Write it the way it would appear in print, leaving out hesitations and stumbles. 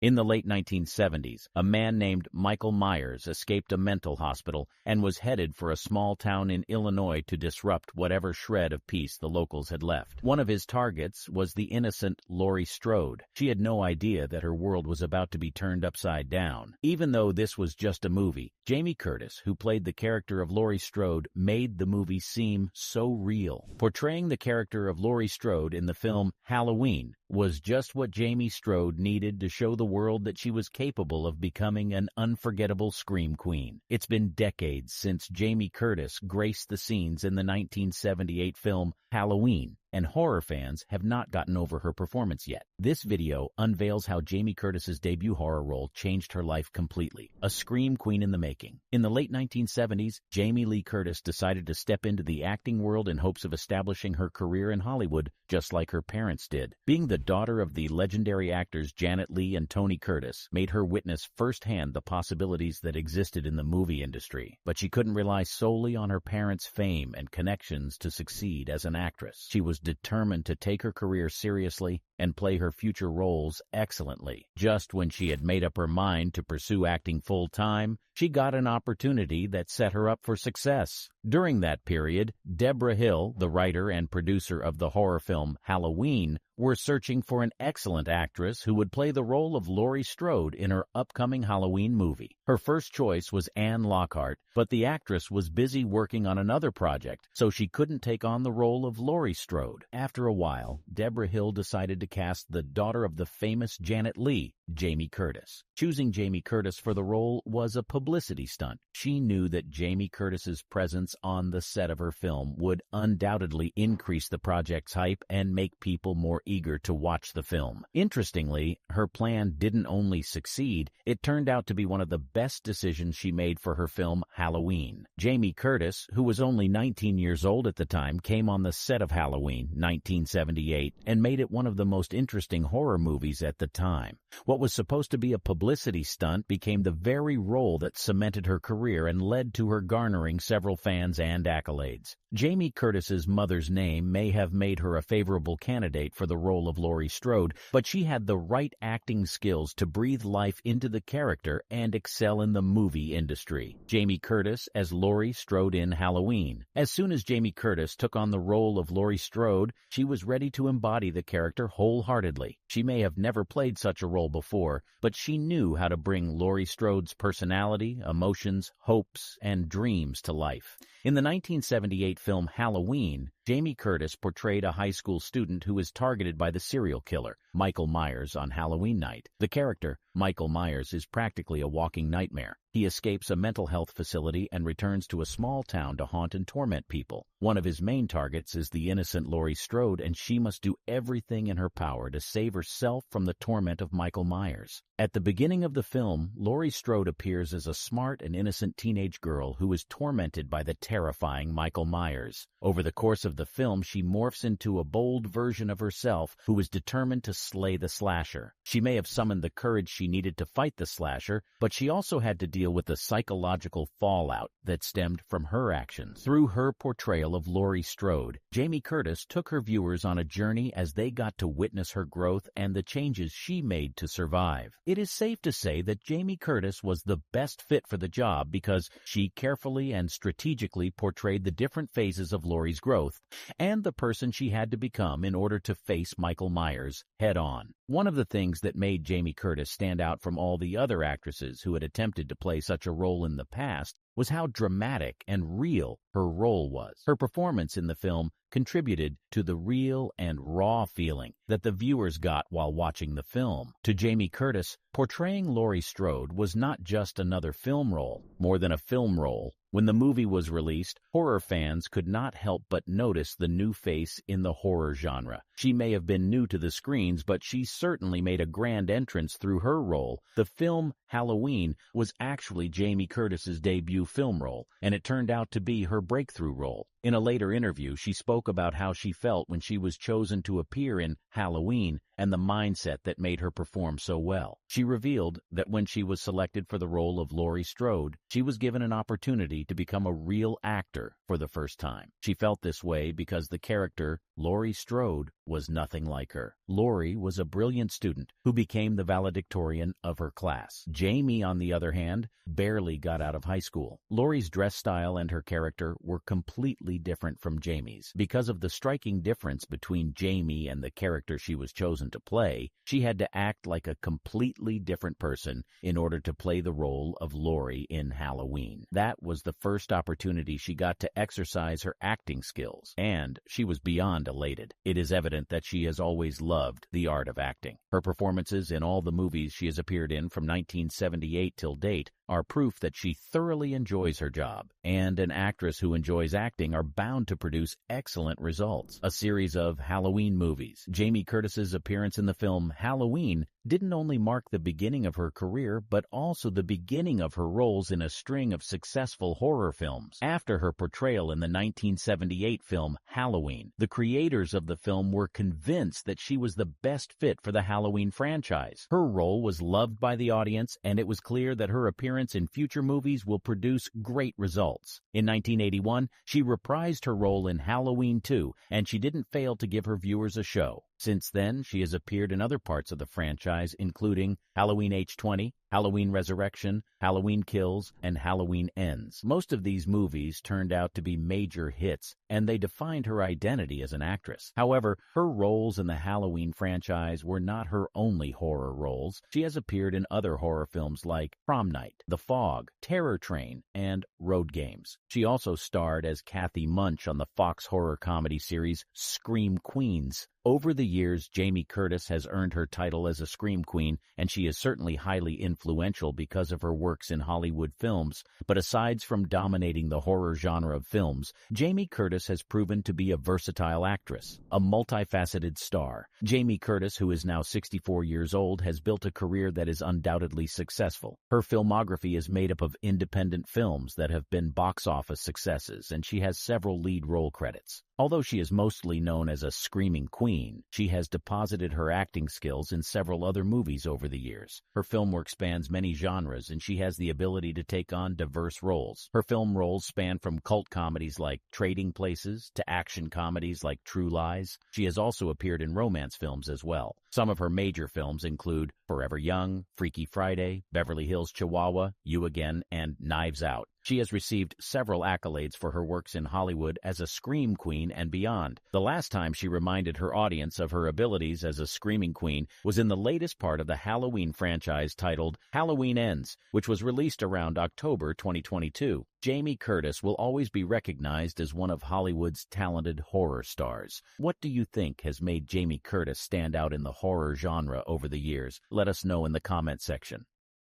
In the late 1970s, a man named Michael Myers escaped a mental hospital and was headed for a small town in Illinois to disrupt whatever shred of peace the locals had left. One of his targets was the innocent Laurie Strode. She had no idea that her world was about to be turned upside down. Even though this was just a movie, Jamie Curtis, who played the character of Laurie Strode, made the movie seem so real. Portraying the character of Laurie Strode in the film Halloween was just what Jamie Strode needed to show the world that she was capable of becoming an unforgettable scream queen. It's been decades since Jamie Curtis graced the scenes in the 1978 film Halloween, and horror fans have not gotten over her performance yet. This video unveils how Jamie Curtis's debut horror role changed her life completely. A scream queen in the making. In the late 1970s, Jamie Lee Curtis decided to step into the acting world in hopes of establishing her career in Hollywood, just like her parents did. Being the daughter of the legendary actors Janet Leigh and Tony Curtis made her witness firsthand the possibilities that existed in the movie industry. But she couldn't rely solely on her parents' fame and connections to succeed as an actress. She was determined to take her career seriously and play her future roles excellently. Just when she had made up her mind to pursue acting full-time, she got an opportunity that set her up for success. During that period, Deborah Hill, the writer and producer of the horror film Halloween, were searching for an excellent actress who would play the role of Laurie Strode in her upcoming Halloween movie. Her first choice was Anne Lockhart, but the actress was busy working on another project, so she couldn't take on the role of Laurie Strode. After a while, Deborah Hill decided to cast the daughter of the famous Janet Leigh, Jamie Curtis. Choosing Jamie Curtis for the role was a publicity stunt. She knew that Jamie Curtis's presence on the set of her film would undoubtedly increase the project's hype and make people more eager to watch the film. Interestingly, her plan didn't only succeed, it turned out to be one of the best decisions she made for her film Halloween. Jamie Curtis, who was only 19 years old at the time, came on the set of Halloween, 1978, and made it one of the most interesting horror movies at the time. What was supposed to be a publicity stunt became the very role that cemented her career and led to her garnering several fans and accolades. Jamie Curtis's mother's name may have made her a favorable candidate for the role of Laurie Strode, but she had the right acting skills to breathe life into the character and excel in the movie industry. Jamie Curtis as Laurie Strode in Halloween. As soon as Jamie Curtis took on the role of Laurie Strode, she was ready to embody the character wholeheartedly. She may have never played such a role before, but she knew how to bring Laurie Strode's personality, emotions, hopes, and dreams to life. In the 1978 film Halloween, Jamie Curtis portrayed a high school student who is targeted by the serial killer, Michael Myers, on Halloween night. The character, Michael Myers, is practically a walking nightmare. He escapes a mental health facility and returns to a small town to haunt and torment people. One of his main targets is the innocent Laurie Strode, and she must do everything in her power to save herself from the torment of Michael Myers. At the beginning of the film, Laurie Strode appears as a smart and innocent teenage girl who is tormented by the terrifying Michael Myers. Over the course of the film, she morphs into a bold version of herself who is determined to slay the slasher. She may have summoned the courage she needed to fight the slasher, but she also had to deal with the psychological fallout that stemmed from her actions. Through her portrayal of Laurie Strode, Jamie Curtis took her viewers on a journey as they got to witness her growth and the changes she made to survive. It is safe to say that Jamie Curtis was the best fit for the job because she carefully and strategically portrayed the different phases of Laurie's growth and the person she had to become in order to face Michael Myers head-on. One of the things that made Jamie Curtis stand out from all the other actresses who had attempted to play such a role in the past was how dramatic and real her role was. Her performance in the film contributed to the real and raw feeling that the viewers got while watching the film. To Jamie Curtis, portraying Laurie Strode was not just another film role, more than a film role. When the movie was released, horror fans could not help but notice the new face in the horror genre. She may have been new to the screens, but she certainly made a grand entrance through her role. The film Halloween was actually Jamie Curtis's debut film role, and it turned out to be her breakthrough role. In a later interview, she spoke about how she felt when she was chosen to appear in Halloween and the mindset that made her perform so well. She revealed that when she was selected for the role of Laurie Strode, she was given an opportunity to become a real actor for the first time. She felt this way because the character, Laurie Strode, was nothing like her. Laurie was a brilliant student who became the valedictorian of her class. Jamie, on the other hand, barely got out of high school. Laurie's dress style and her character were completely different from Jamie's. Because of the striking difference between Jamie and the character she was chosen to play, she had to act like a completely different person in order to play the role of Laurie in Halloween. That was the first opportunity she got to exercise her acting skills, and she was beyond elated. It is evident that she has always loved the art of acting. Her performances in all the movies she has appeared in from 1978 till date are proof that she thoroughly enjoys her job, and an actress who enjoys acting are bound to produce excellent results. A series of Halloween movies. Jamie Curtis's appearance in the film Halloween didn't only mark the beginning of her career, but also the beginning of her roles in a string of successful horror films. After her portrayal in the 1978 film Halloween, the creators of the film were convinced that she was the best fit for the Halloween franchise. Her role was loved by the audience, and it was clear that her appearance in future movies will produce great results. In 1981, she reprised her role in Halloween 2, and she didn't fail to give her viewers a show. Since then, she has appeared in other parts of the franchise, including Halloween H20, Halloween Resurrection, Halloween Kills, and Halloween Ends. Most of these movies turned out to be major hits, and they defined her identity as an actress. However, her roles in the Halloween franchise were not her only horror roles. She has appeared in other horror films like Prom Night, The Fog, Terror Train, and Road Games. She also starred as Kathy Munch on the Fox horror comedy series Scream Queens. Over the years, Jamie Curtis has earned her title as a Scream Queen, and she is certainly highly influential because of her works in Hollywood films. But aside from dominating the horror genre of films, Jamie Curtis has proven to be a versatile actress, a multifaceted star. Jamie Curtis, who is now 64 years old, has built a career that is undoubtedly successful. Her filmography is made up of independent films that have been box office successes, and she has several lead role credits. Although she is mostly known as a screaming queen, she has deposited her acting skills in several other movies over the years. Her film work spans many genres, and she has the ability to take on diverse roles. Her film roles span from cult comedies like Trading Places to action comedies like True Lies. She has also appeared in romance films as well. Some of her major films include Forever Young, Freaky Friday, Beverly Hills Chihuahua, You Again, and Knives Out. She has received several accolades for her works in Hollywood as a scream queen and beyond. The last time she reminded her audience of her abilities as a screaming queen was in the latest part of the Halloween franchise titled Halloween Ends, which was released around October 2022. Jamie Curtis will always be recognized as one of Hollywood's talented horror stars. What do you think has made Jamie Curtis stand out in the horror genre over the years? Let us know in the comment section.